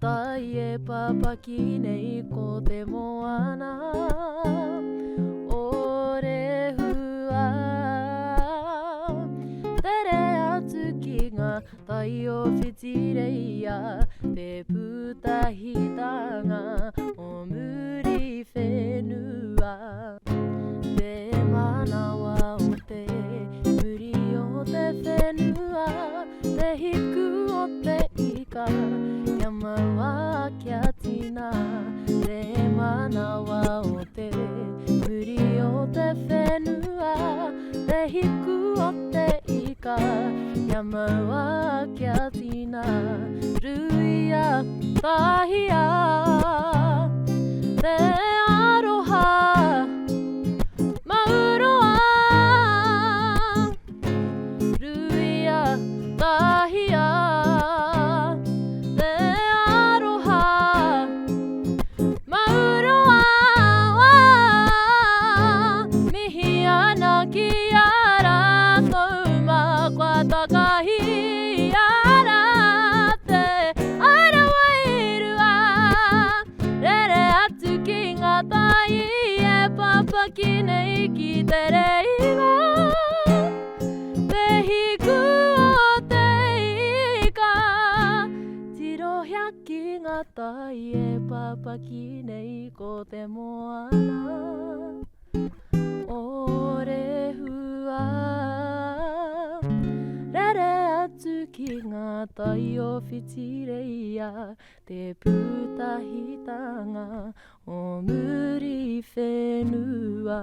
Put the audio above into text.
taie papa kinei ko te moana ore hua tere atu ki ngā tai o whitireia te putahitanga o muri whenua te manawa o te muri o te whenua te hiku o te ika kia maua kia tina te manawa o te muri o te whenua te hiku o te ika kia maua kia tina ruia tahia te aroha mauroa ruia tahia te aroha mauroa mihi ana ki ara tau makua takahi ara te ara wairua rere atu ki ngā tai e papa kinei ki te reiwa te hiku o te ika tirohia ki ngā tai e papa kinei ko te moana ore hua rere atu ki ngā tai o whitireia te putahitanga o muri whenua